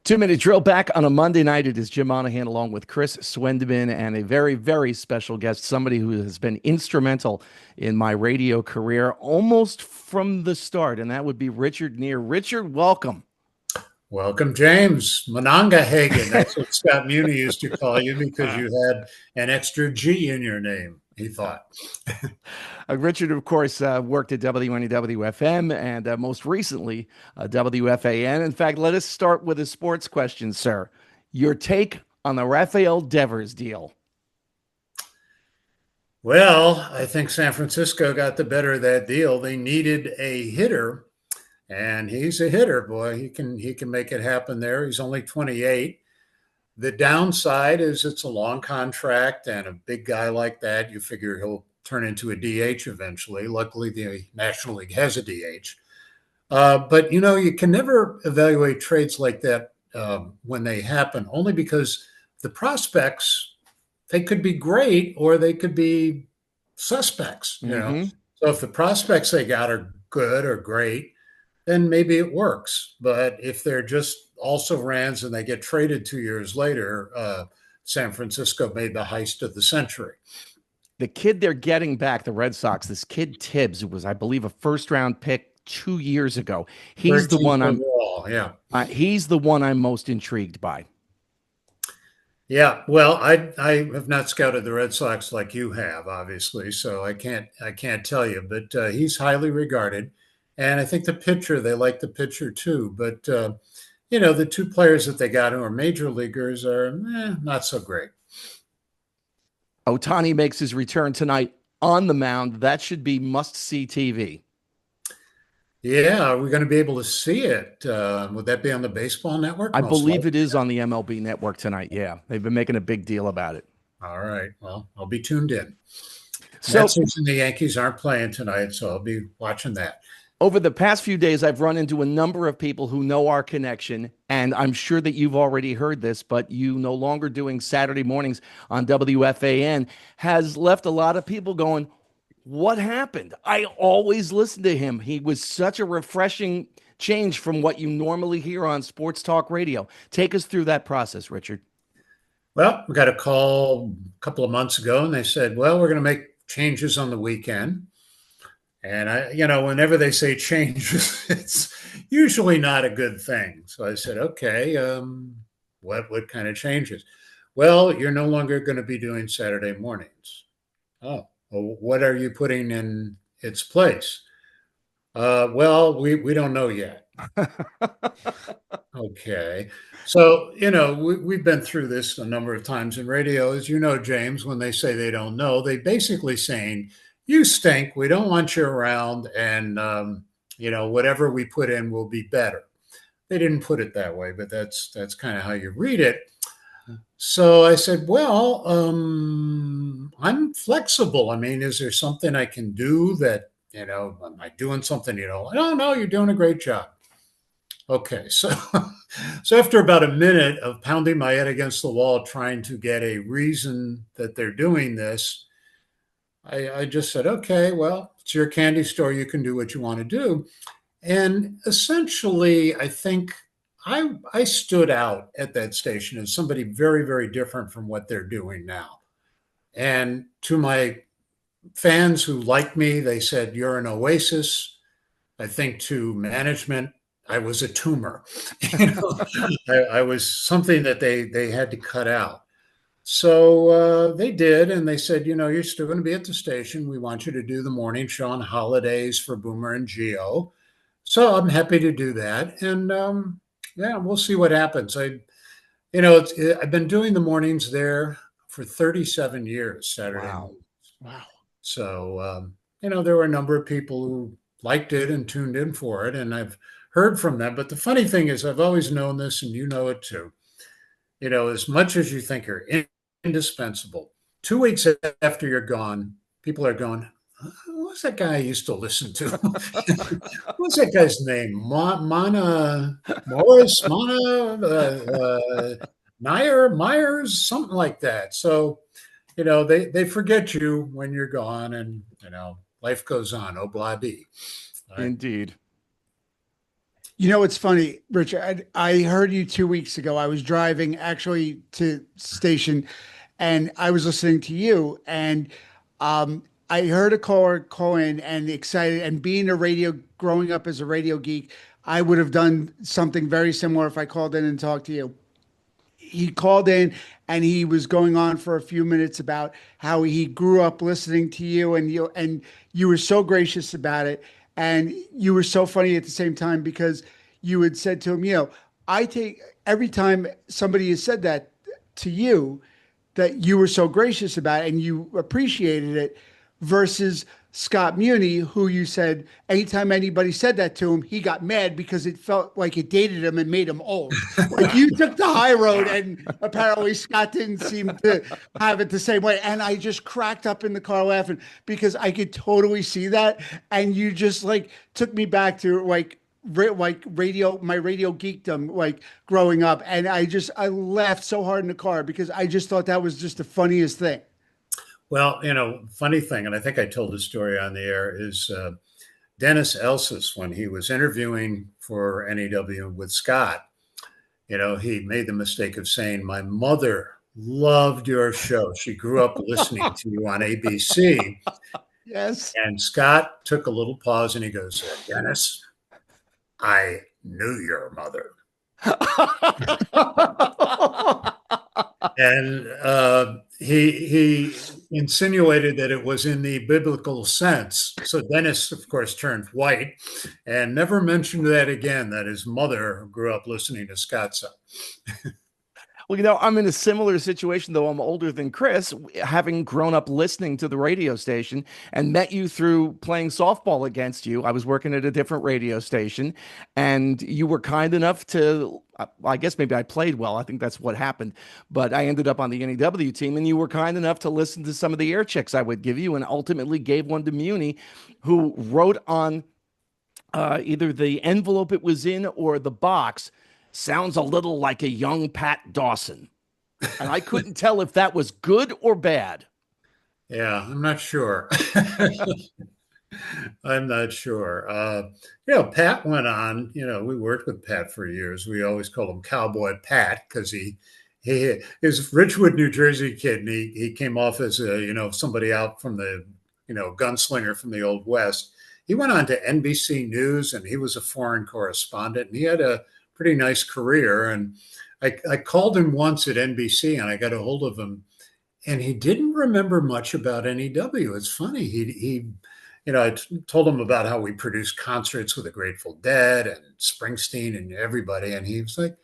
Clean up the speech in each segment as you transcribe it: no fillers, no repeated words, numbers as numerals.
2-minute drill back on a Monday night. It is Jim Monaghan along with Chris Swendeman and a very, very special guest, somebody who has been instrumental in my radio career almost from the start, and that would be Richard Neer. Richard, welcome. Welcome, James. Monongahela. That's what Scott Muni used to call you because you had an extra G in your name, he thought. Richard, of course, worked at WNEW-FM and most recently WFAN. In fact, let us start with a sports question, sir. Your take on the Rafael Devers deal? Well, I think San Francisco got the better of that deal. They needed a hitter, and he's a hitter, boy. He can make it happen there. He's only 28. The downside is it's a long contract, and a big guy like that, you figure he'll turn into a DH eventually. Luckily, the National League has a DH. But, you can never evaluate trades like that when they happen, only because the prospects, they could be great or they could be suspects, Mm-hmm. So if the prospects they got are good or great, then maybe it works. But if they're just also rans and they get traded 2 years later, San Francisco made the heist of the century. The kid they're getting back, the Red Sox, this kid Tibbs, who was, I believe, a first-round pick 2 years ago. He's the one he's the one I'm most intrigued by. Yeah, well, I have not scouted the Red Sox like you have, obviously, so I can't tell you. But he's highly regarded, and I think the pitcher, they like the pitcher too. But the two players that they got who are major leaguers are not so great. Ohtani makes his return tonight on the mound. That should be must-see TV. Yeah, are we going to be able to see it? Would that be on the baseball network? I believe it is on the MLB network tonight. Yeah, they've been making a big deal about it. All right. Well, I'll be tuned in. So, Mets and the Yankees aren't playing tonight, so I'll be watching that. Over the past few days, I've run into a number of people who know our connection, and I'm sure that you've already heard this, but you no longer doing Saturday mornings on WFAN has left a lot of people going, what happened? I always listen to him. He was such a refreshing change from what you normally hear on sports talk radio. Take us through that process, Richard. Well, we got a call a couple of months ago, and they said, well, we're going to make changes on the weekend. And whenever they say changes, it's usually not a good thing. So I said, okay, what kind of changes? Well, you're no longer going to be doing Saturday mornings. Oh, well, what are you putting in its place? Well, we don't know yet. Okay. So, we've been through this a number of times in radio. As you know, James, when they say they don't know, they basically saying, you stink. We don't want you around. And, whatever we put in will be better. They didn't put it that way, but that's kind of how you read it. So I said, well, I'm flexible. I mean, is there something I can do that, am I doing something, I don't know, you're doing a great job. Okay. So after about a minute of pounding my head against the wall, trying to get a reason that they're doing this, I just said, okay, well, it's your candy store. You can do what you want to do. And essentially, I think I stood out at that station as somebody very, very different from what they're doing now. And to my fans who like me, they said, you're an oasis. I think to management, I was a tumor. I was something that they had to cut out. So they did, and they said, you're still going to be at the station. We want you to do the morning show on holidays for Boomer and Geo. So I'm happy to do that. And we'll see what happens. I've been doing the mornings there for 37 years, Saturday mornings. Wow. So, there were a number of people who liked it and tuned in for it, and I've heard from them. But the funny thing is, I've always known this, and you know it too. As much as you think you're indispensable, 2 weeks after you're gone, people are going, what's that guy I used to listen to? What's that guy's name? Myers, something like that. So, they forget you when you're gone, and, life goes on. Oh, blah, bee. Right? Indeed. You know, it's funny, Richard. I heard you 2 weeks ago. I was driving actually to station, and I was listening to you, and I heard a caller call in and excited. And being a radio, growing up as a radio geek, I would have done something very similar if I called in and talked to you. He called in and he was going on for a few minutes about how he grew up listening to you, and you were so gracious about it, and you were so funny at the same time because you had said to him, I take every time somebody has said that to you, that you were so gracious about it and you appreciated it, versus Scott Muni, who you said anytime anybody said that to him, he got mad because it felt like it dated him and made him old. Like you took the high road, and apparently Scott didn't seem to have it the same way. And I just cracked up in the car laughing because I could totally see that. And you just like took me back to like radio, my radio geekdom, like growing up. And I laughed so hard in the car because I just thought that was just the funniest thing. Well, funny thing, and I think I told the story on the air, is Dennis Elsis, when he was interviewing for NEW with Scott, he made the mistake of saying, "My mother loved your show. She grew up listening to you on ABC." Yes. And Scott took a little pause and he goes, "Dennis, I knew your mother." And he insinuated that it was in the biblical sense. So Dennis, of course, turned white and never mentioned that again, that his mother grew up listening to Scott. Well, I'm in a similar situation, though I'm older than Chris, having grown up listening to the radio station and met you through playing softball against you. I was working at a different radio station, and you were kind enough to, I guess maybe I played well. I think that's what happened. But I ended up on the NEW team, and you were kind enough to listen to some of the air checks I would give you, and ultimately gave one to Muni, who wrote on either the envelope it was in or the box, "Sounds a little like a young Pat Dawson." And I couldn't tell if that was good or bad. Yeah, I'm not sure. I'm not sure. Pat went on, we worked with Pat for years. We always called him Cowboy Pat because he is Richwood, New Jersey kid. And he came off as somebody out from the, gunslinger from the Old West. He went on to NBC News and he was a foreign correspondent, and he had a pretty nice career. And I called him once at NBC and I got a hold of him, and he didn't remember much about NEW. It's funny. I told him about how we produced concerts with the Grateful Dead and Springsteen and everybody. And he was like,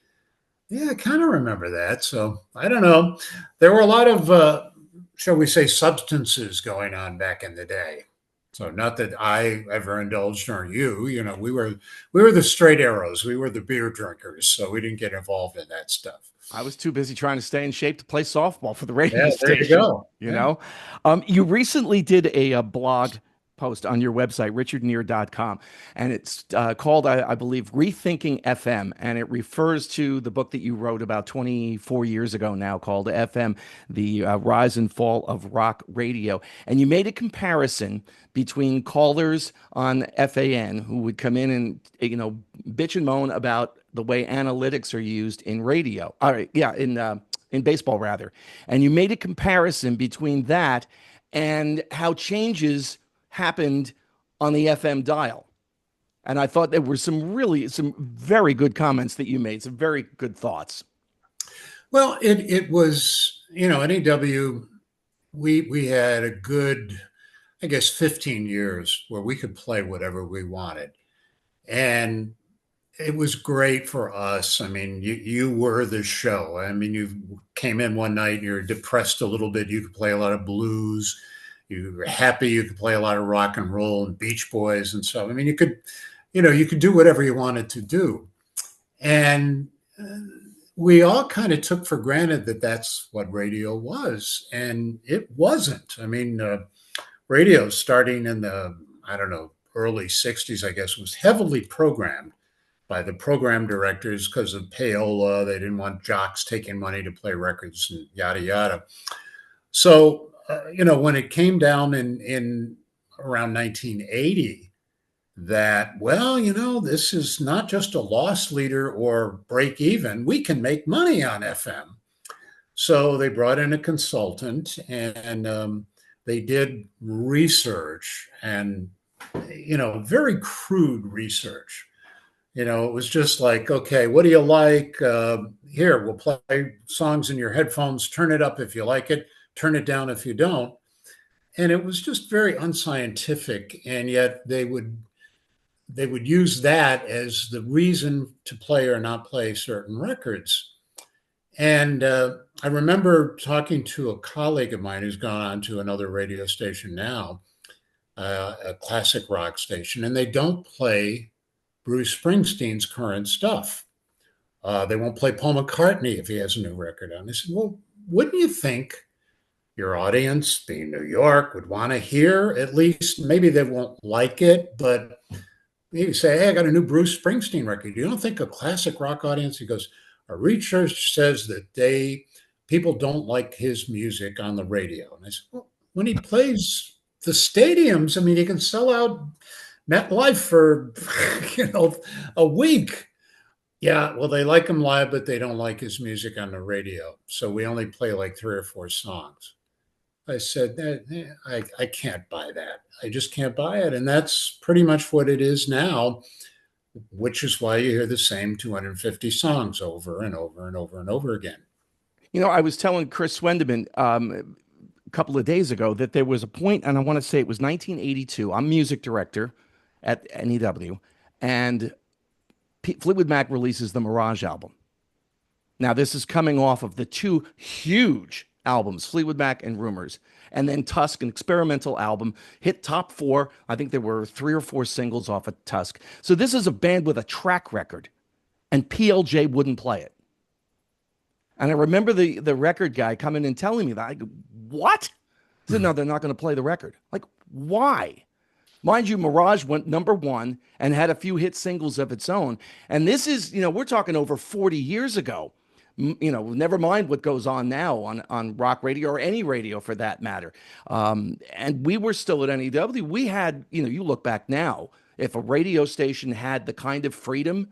"Yeah, I kind of remember that." So I don't know. There were a lot of, shall we say, substances going on back in the day. So not that I ever indulged, or you, we were the straight arrows. We were the beer drinkers. So we didn't get involved in that stuff. I was too busy trying to stay in shape to play softball for the radio Yeah, there you station. go. You recently did a blog post on your website, richardneer.com, and it's called, I believe, Rethinking FM, and it refers to the book that you wrote about 24 years ago now called FM, The Rise and Fall of Rock Radio. And you made a comparison between callers on FAN who would come in and, bitch and moan about the way analytics are used in radio. All right, yeah, in baseball rather. And you made a comparison between that and how changes happened on the FM dial. And I thought there were some very good comments that you made, some very good thoughts. Well, it was, NEW, we had a good, I guess, 15 years where we could play whatever we wanted. And it was great for us. I mean, you were the show. I mean, you came in one night and you're depressed a little bit. You could play a lot of blues. You were happy. You could play a lot of rock and roll and Beach Boys and stuff. I mean, you could do whatever you wanted to do. And we all kind of took for granted that that's what radio was. And it wasn't. I mean, radio starting in the, I don't know, early 60s, I guess, was heavily programmed by the program directors because of payola. They didn't want jocks taking money to play records and yada, yada. So, when it came down in around 1980, that, well, this is not just a loss leader or break even. We can make money on FM. So they brought in a consultant, and they did research, and, very crude research. It was just like, okay, what do you like? Here, we'll play songs in your headphones. Turn it up if you like it. Turn it down if you don't. And it was just very unscientific. And yet they would use that as the reason to play or not play certain records. And I remember talking to a colleague of mine who's gone on to another radio station now, a classic rock station, and they don't play Bruce Springsteen's current stuff. They won't play Paul McCartney if he has a new record on. I said, well, wouldn't you think your audience, being New York, would want to hear at least, maybe they won't like it, but maybe say, hey, I got a new Bruce Springsteen record. You don't think a classic rock audience? He goes, our research says that people don't like his music on the radio. And I said, well, when he plays the stadiums, I mean, he can sell out MetLife for, a week. Yeah, well, they like him live, but they don't like his music on the radio. So we only play like 3 or 4 songs. I said, I can't buy that. I just can't buy it. And that's pretty much what it is now, which is why you hear the same 250 songs over and over and over and over again. I was telling Chris Swendeman a couple of days ago that there was a point, and I want to say it was 1982. I'm music director at NEW, and Fleetwood Mac releases the Mirage album. Now, this is coming off of the 2 huge albums, Fleetwood Mac and Rumors, and then Tusk, an experimental album, hit top 4. I think there were 3 or 4 singles off of Tusk. So this is a band with a track record, and PLJ wouldn't play it. And I remember the record guy coming and telling me that. I go, what? He said, no, they're not going to play the record. Like, why? Mind you, Mirage went #1 and had a few hit singles of its own. And this is, we're talking over 40 years ago. Never mind what goes on now on rock radio or any radio for that matter. And we were still at NEW. We had, you look back now, if a radio station had the kind of freedom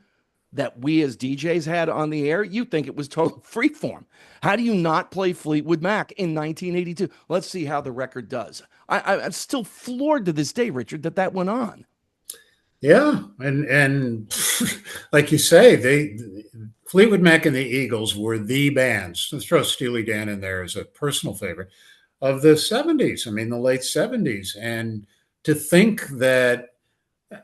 that we as DJs had on the air, you think it was total freeform. How do you not play Fleetwood Mac in 1982? Let's see how the record does. I'm still floored to this day, Richard, that went on. Yeah, and like you say, Fleetwood Mac and the Eagles were the bands. Let's throw Steely Dan in there as a personal favorite of the 70s. I mean, the late 70s. And to think that,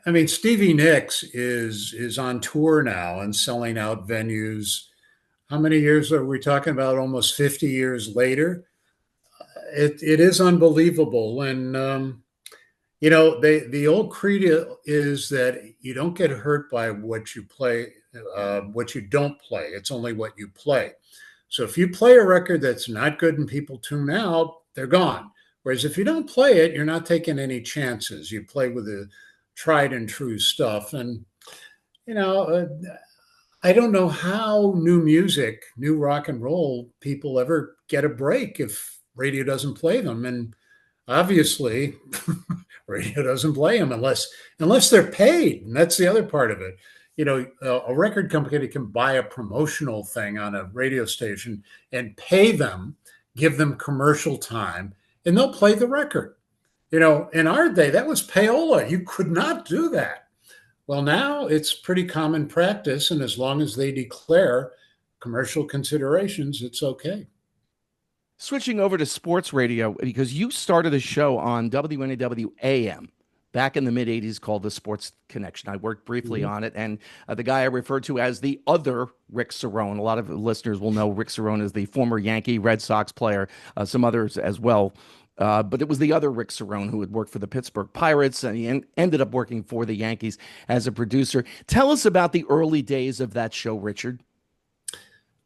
I mean, Stevie Nicks is on tour now and selling out venues. How many years are we talking about? Almost 50 years later. It is unbelievable. And, the old creed is that you don't get hurt by what you play, what you don't play. It's only what you play. So if you play a record that's not good and people tune out, they're gone. Whereas if you don't play it, you're not taking any chances. You play with the tried and true stuff. And, I don't know how new music, new rock and roll people ever get a break if radio doesn't play them. And obviously, radio doesn't play them unless they're paid. And that's the other part of it. A record company can buy a promotional thing on a radio station and pay them, give them commercial time, and they'll play the record. In our day, that was payola. You could not do that. Well, now it's pretty common practice. And as long as they declare commercial considerations, it's okay. Switching over to sports radio, because you started a show on WNEW-AM back in the mid-'80s called The Sports Connection. I worked briefly on it, and the guy I referred to as the other Rick Cerrone. A lot of listeners will know Rick Cerrone is the former Yankee, Red Sox player, some others as well. But it was the other Rick Cerrone who had worked for the Pittsburgh Pirates, and he ended up working for the Yankees as a producer. Tell us about the early days of that show, Richard.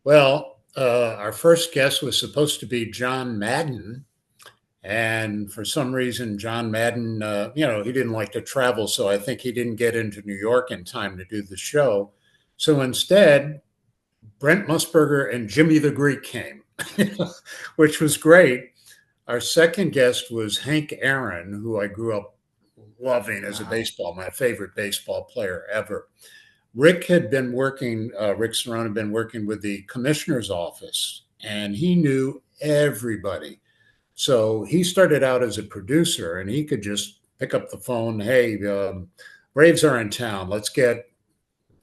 Well, our first guest was supposed to be John Madden. And for some reason, John Madden, he didn't like to travel. So I think he didn't get into New York in time to do the show. So instead, Brent Musburger and Jimmy the Greek came, which was great. Our second guest was Hank Aaron, who I grew up loving as a baseball, my favorite baseball player ever. Rick Serrone had been working with the commissioner's office, and he knew everybody. So he started out as a producer, and he could just pick up the phone. Hey, Braves are in town. Let's get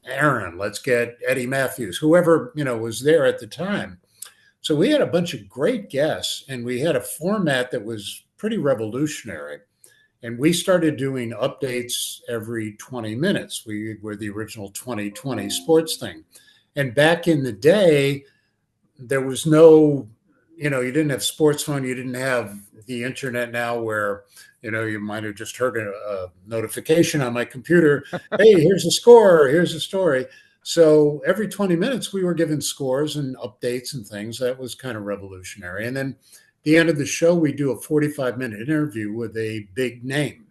Aaron. Let's get Eddie Matthews, whoever, was there at the time. So we had a bunch of great guests, and we had a format that was pretty revolutionary. And we started doing updates every 20 minutes. We were the original 2020 sports thing. And back in the day, there was no, you didn't have sports phone. You didn't have the internet now where, you might have just heard a notification on my computer. Hey, here's a score. Here's a story. So every 20 minutes, we were given scores and updates and things. That was kind of revolutionary. And then at the end of the show, we do a 45-minute interview with a big name.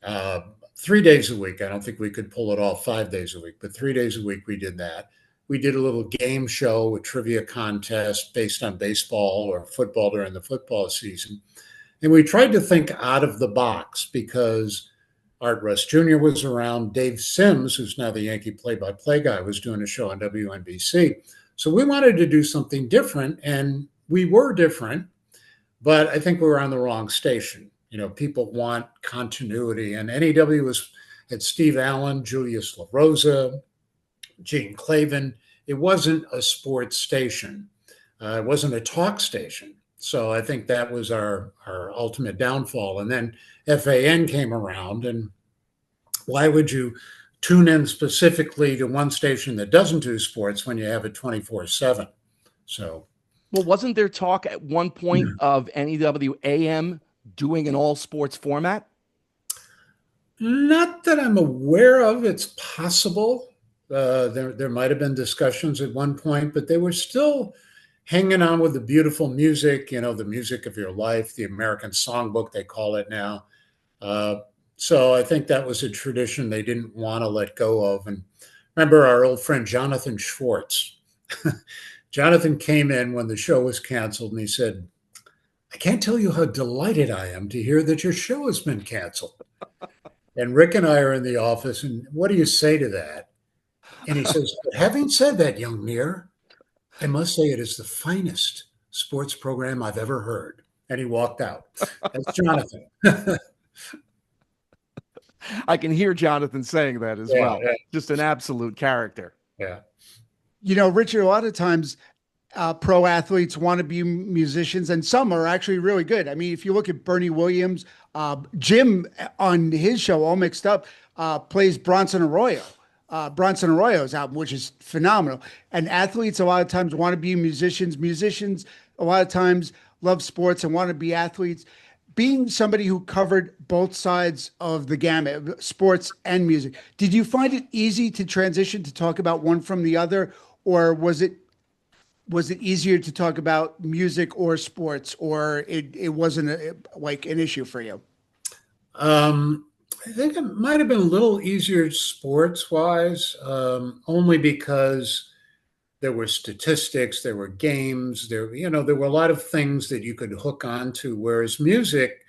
3 days a week. I don't think we could pull it off 5 days a week, but 3 days a week we did that. We did a little game show, a trivia contest based on baseball or football during the football season. And we tried to think out of the box because Art Russ Jr. was around. Dave Sims, who's now the Yankee play-by-play guy, was doing a show on WNBC. So we wanted to do something different, and we were different, but I think we were on the wrong station. People want continuity, and NEW had Steve Allen, Julius LaRosa, Gene Clavin. It wasn't a sports station. It wasn't a talk station. So I think that was our ultimate downfall. And then FAN came around, and why would you tune in specifically to one station that doesn't do sports when you have it 24/7? So, well, wasn't there talk at one point of NEW AM doing an all sports format? Not that I'm aware of. It's possible. There might have been discussions at one point, but they were still hanging on with the beautiful music, the music of your life, the American songbook, they call it now. So I think that was a tradition they didn't want to let go of. And remember our old friend, Jonathan Schwartz. Jonathan came in when the show was canceled, and he said, I can't tell you how delighted I am to hear that your show has been canceled. And Rick and I are in the office, and what do you say to that? And he says, having said that, young Neer, I must say it is the finest sports program I've ever heard. And he walked out. That's Jonathan. I can hear Jonathan saying that as well. Yeah. Just an absolute character. Yeah. Richard, a lot of times pro athletes want to be musicians, and some are actually really good. I mean, if you look at Bernie Williams, Jim on his show, All Mixed Up, plays Bronson Arroyo's album, which is phenomenal. And athletes a lot of times want to be musicians. Musicians a lot of times love sports and want to be athletes. Being somebody who covered both sides of the gamut, sports and music, did you find it easy to transition to talk about one from the other, or was it easier to talk about music or sports, or it wasn't an issue for you? I think it might have been a little easier sports-wise, only because there were statistics, there were games, there were a lot of things that you could hook onto. Whereas music,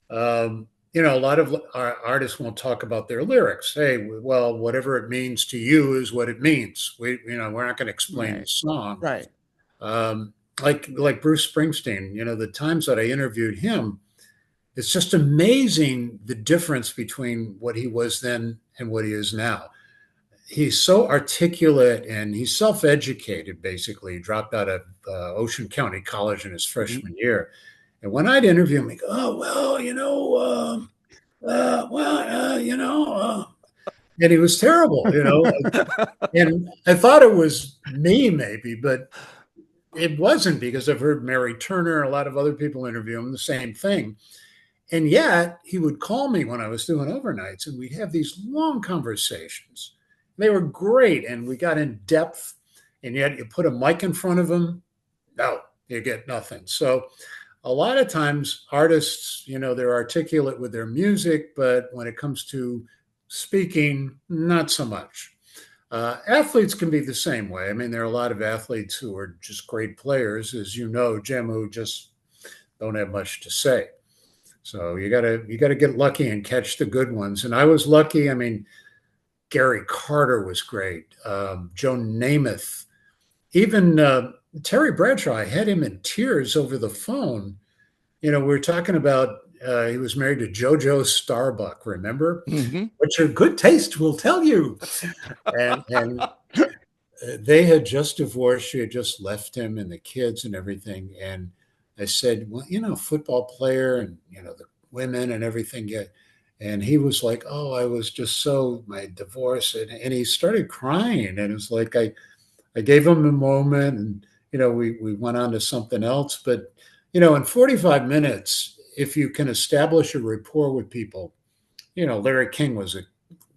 a lot of our artists won't talk about their lyrics. Hey, well, whatever it means to you is what it means. We're not going to explain the song, right? Like Bruce Springsteen. The times that I interviewed him, it's just amazing the difference between what he was then and what he is now. He's so articulate, and he's self-educated, basically. He dropped out of Ocean County College in his freshman year. And when I'd interview him, he'd go, oh, well, and he was terrible, And I thought it was me maybe, but it wasn't, because I've heard Mary Turner, a lot of other people interview him, the same thing. And yet he would call me when I was doing overnights, and we'd have these long conversations. They were great, and we got in depth, and yet you put a mic in front of them, no, you get nothing. So a lot of times artists, they're articulate with their music, but when it comes to speaking, not so much. Athletes can be the same way. I mean, there are a lot of athletes who are just great players, as you know, Jim, who just don't have much to say. So you gotta get lucky and catch the good ones. And I was lucky. I mean, Gary Carter was great. Joe Namath, even Terry Bradshaw. I had him in tears over the phone. We were talking about he was married to JoJo Starbuck. Remember? Mm-hmm. What your good taste will tell you. And they had just divorced. She had just left him and the kids and everything. And I said, well, football player and, the women and everything. Yeah. And he was like, oh, I was just my divorce. And he started crying. And it was like, I gave him a moment and, we went on to something else. But, in 45 minutes, if you can establish a rapport with people, Larry King was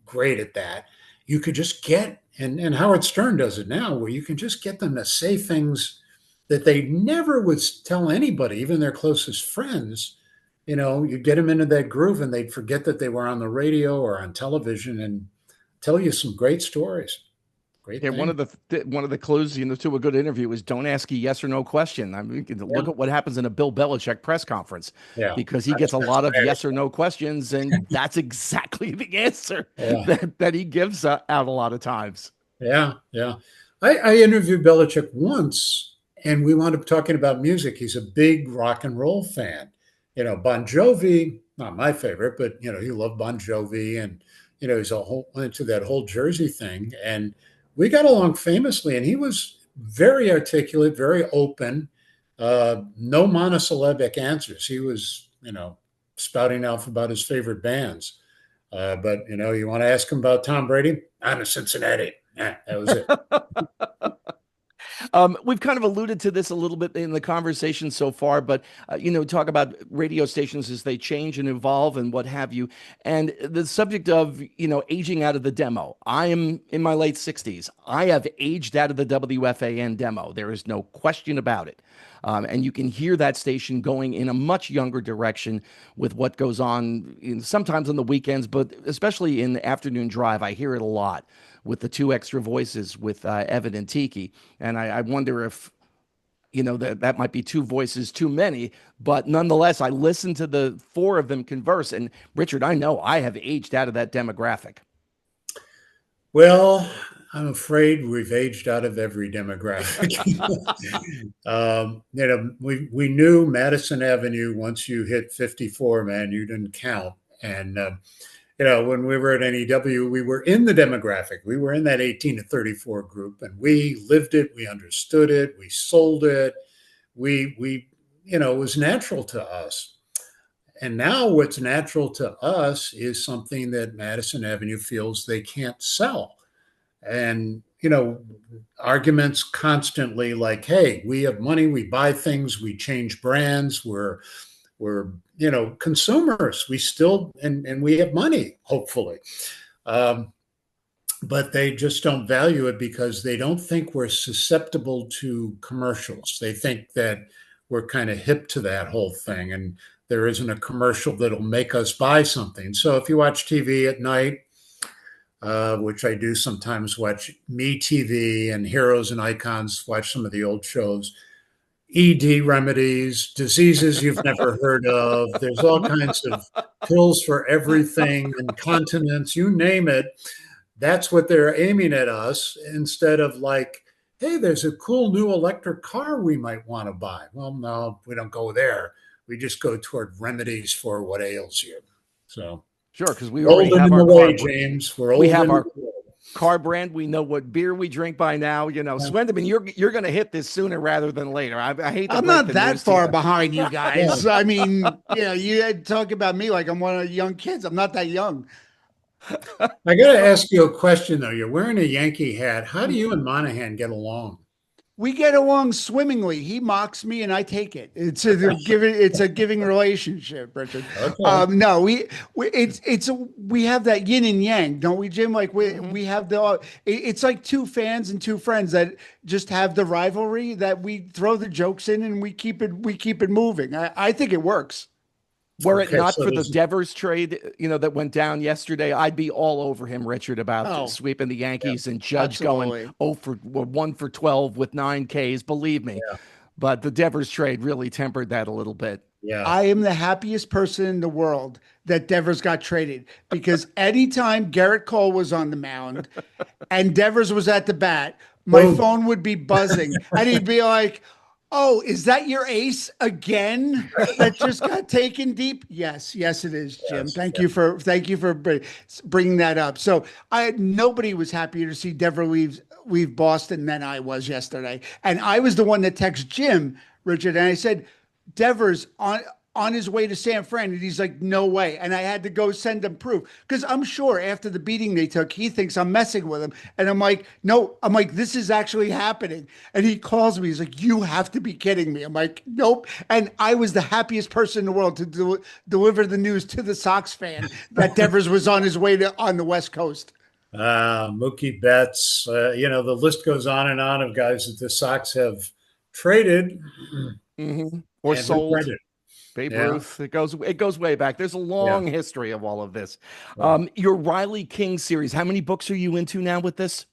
great at that. You could just get, and Howard Stern does it now, where you can just get them to say things that they never would tell anybody, even their closest friends. You get them into that groove and they'd forget that they were on the radio or on television and tell you some great stories. Great Yeah, thing. one of the clues, to a good interview is don't ask a yes or no question. I mean, look at what happens in a Bill Belichick press conference, because he gets a lot of yes or no questions, and that's exactly the answer that he gives out a lot of times. Yeah, yeah. I interviewed Belichick once, and we wound up talking about music. He's a big rock and roll fan. Bon Jovi, not my favorite, but he loved Bon Jovi, and he's into that whole Jersey thing, and we got along famously, and he was very articulate, very open, no monosyllabic answers. He was, spouting off about his favorite bands. But, you want to ask him about Tom Brady? I'm a Cincinnati. That was it. We've kind of alluded to this a little bit in the conversation so far, but, talk about radio stations as they change and evolve and what have you. And the subject of, aging out of the demo. I am in my late 60s. I have aged out of the WFAN demo. There is no question about it. And you can hear that station going in a much younger direction with what goes on sometimes on the weekends, but especially in the afternoon drive. I hear it a lot with the two extra voices with Evan and Tiki. And I wonder if, that might be two voices too many, but nonetheless, I listen to the four of them converse. And Richard, I know I have aged out of that demographic. Well, I'm afraid we've aged out of every demographic. We knew Madison Avenue, once you hit 54, man, you didn't count. And, when we were at NEW, we were in the demographic. We were in that 18 to 34 group, and we lived it. We understood it. We sold it. It was natural to us. And now what's natural to us is something that Madison Avenue feels they can't sell. And, arguments constantly like, hey, we have money, we buy things, we change brands, we're consumers. We still, and we have money, hopefully. But they just don't value it because they don't think we're susceptible to commercials. They think that we're kind of hip to that whole thing, and there isn't a commercial that'll make us buy something. So if you watch TV at night, which I do sometimes, watch MeTV and Heroes and Icons, watch some of the old shows, ED remedies, diseases you've never heard of. There's all kinds of pills for everything, incontinence, you name it. That's what they're aiming at us, instead of like, hey, there's a cool new electric car we might want to buy. Well, no, we don't go there. We just go toward remedies for what ails you. So sure, because we already have our way, James. We have our car brand. We know what beer we drink by now. Swendeman, you're going to hit this sooner rather than later. I hate. I'm not that far behind you guys. I mean, you had talk about me like I'm one of the young kids. I'm not that young. I got to ask you a question though. You're wearing a Yankee hat. How do you and Monaghan get along? We get along swimmingly. He mocks me, and I take it. It's a giving relationship, Richard. Okay. No, we have that yin and yang, don't we, Jim? Like we have it's like two fans and two friends that just have the rivalry that we throw the jokes in and we keep it moving. I think it works. Were it not for the Devers trade, that went down yesterday, I'd be all over him, Richard, about sweeping the Yankees and Judge going 1 for 12 with 9 Ks. Believe me, but the Devers trade really tempered that a little bit. Yeah. I am the happiest person in the world that Devers got traded because anytime Garrett Cole was on the mound and Devers was at the bat, my Boom. phone would be buzzing and he'd be like, "Oh, is that your ace again that just got taken deep?" Yes, yes, it is, Jim. Yes. Thank you for bringing that up. So nobody was happier to see Dever leave Boston than I was yesterday, and I was the one that texted Jim, Richard, and I said, Devers on his way to San Fran, and he's like, "No way!" And I had to go send him proof because I'm sure after the beating they took, he thinks I'm messing with him, and I'm like, "No," I'm like, "This is actually happening." And he calls me, he's like, "You have to be kidding me!" I'm like, "Nope." And I was the happiest person in the world to deliver the news to the Sox fan that Devers was on his way to on the West Coast. Mookie Betts, the list goes on and on of guys that the Sox have traded Or and sold. regretted. Babe Yeah. Ruth. It goes way back. There's a Yeah. long history of all of this. Yeah. Your Riley King series. How many books are you into now with this?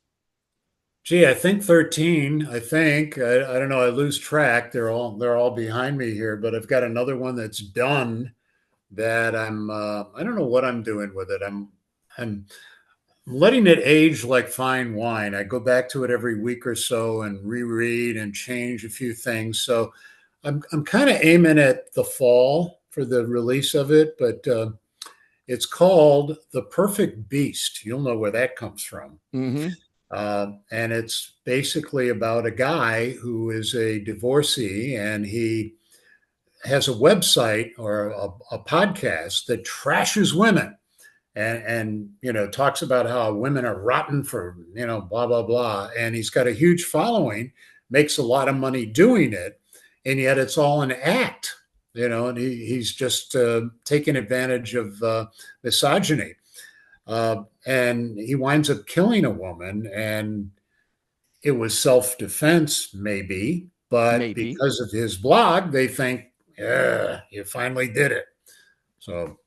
Gee, I think 13. I think I don't know. I lose track. They're all behind me here, but I've got another one that's done that I don't know what I'm doing with it. I'm letting it age like fine wine. I go back to it every week or so and reread and change a few things. So I'm kind of aiming at the fall for the release of it, but it's called The Perfect Beast. You'll know where that comes from. Mm-hmm. And it's basically about a guy who is a divorcee and he has a website or a podcast that trashes women and talks about how women are rotten for blah blah blah, and he's got a huge following, makes a lot of money doing it, and yet it's all an act, and he's just taking advantage of misogyny, and he winds up killing a woman, and it was self-defense maybe, but Maybe. because of his blog they think, yeah, you finally did it. So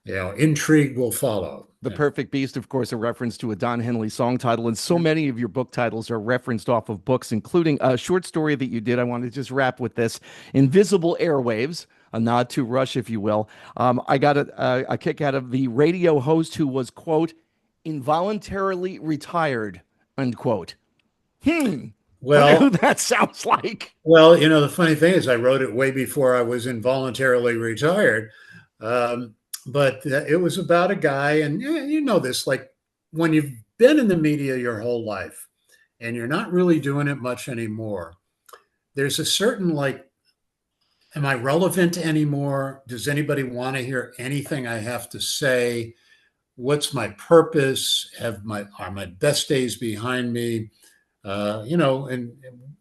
intrigue will follow. The Yeah. Perfect Beast, of course, a reference to a Don Henley song title. And so many of your book titles are referenced off of books, including a short story that you did. I want to just wrap with this: Invisible Airwaves, a nod to Rush, if you will. I got a kick out of the radio host who was, quote, involuntarily retired, unquote. Wonder Well, who that sounds like. the funny thing is I wrote it way before I was involuntarily retired. But it was about a guy, and you know this, like when you've been in the media your whole life and you're not really doing it much anymore, there's a certain like, am I relevant anymore? Does anybody want to hear anything I have to say? What's my purpose? Are my best days behind me? And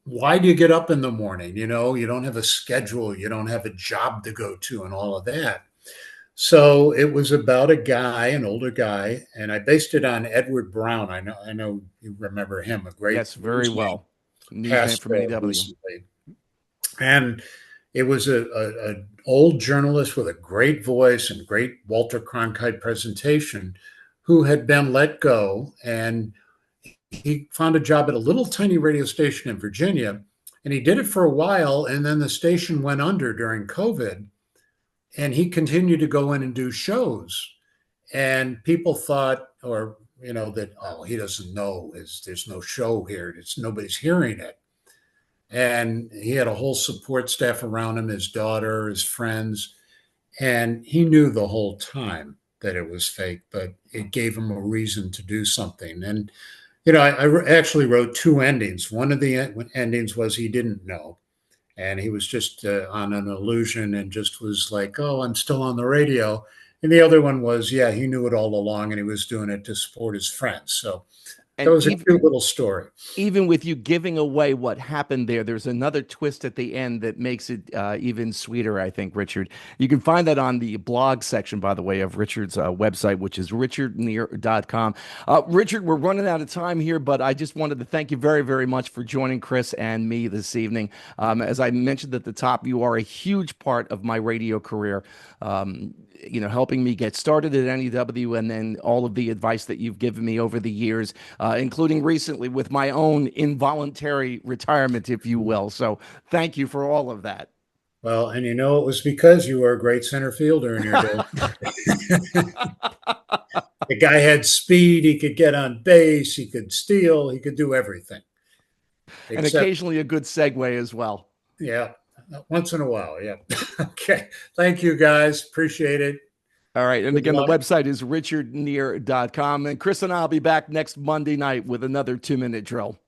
why do you get up in the morning? You don't have a schedule, you don't have a job to go to, and all of that. So it was about a guy, an older guy, and I based it on Edward Brown. I know you remember him, a great Yes, very well. Newsman passed from NEW. recently. And it was a old journalist with a great voice and great Walter Cronkite presentation who had been let go, and he found a job at a little tiny radio station in Virginia, and he did it for a while, and then the station went under during COVID, and he continued to go in and do shows, and people thought, that, oh, he doesn't know, there's no show here, nobody's hearing it. And he had a whole support staff around him, his daughter, his friends, and he knew the whole time that it was fake, but it gave him a reason to do something. And I actually wrote two endings. One of the endings was he didn't know, and he was just on an illusion and just was like, oh, I'm still on the radio. And the other one was, yeah, he knew it all along, and he was doing it to support his friends. So that And was a cute little story. even with you giving away what happened there's another twist at the end that makes it even sweeter, I think, Richard. You can find that on the blog section, by the way, of Richard's website, which is richardneer.com. Richard, we're running out of time here, but I just wanted to thank you very, very much for joining Chris and me this evening. As I mentioned at the top, you are a huge part of my radio career. Helping me get started at NEW, and then all of the advice that you've given me over the years, including recently with my own involuntary retirement, if you will. So thank you for all of that. Well, and it was because you were a great center fielder in your day. The guy had speed. He could get on base. He could steal. He could do everything. And Except, occasionally a good segue as well. yeah, once in a while. Yeah. Okay. Thank you, guys. Appreciate it. All right. And Good again, luck. the website is richardneer.com. And Chris and I will be back next Monday night with another 2-minute drill.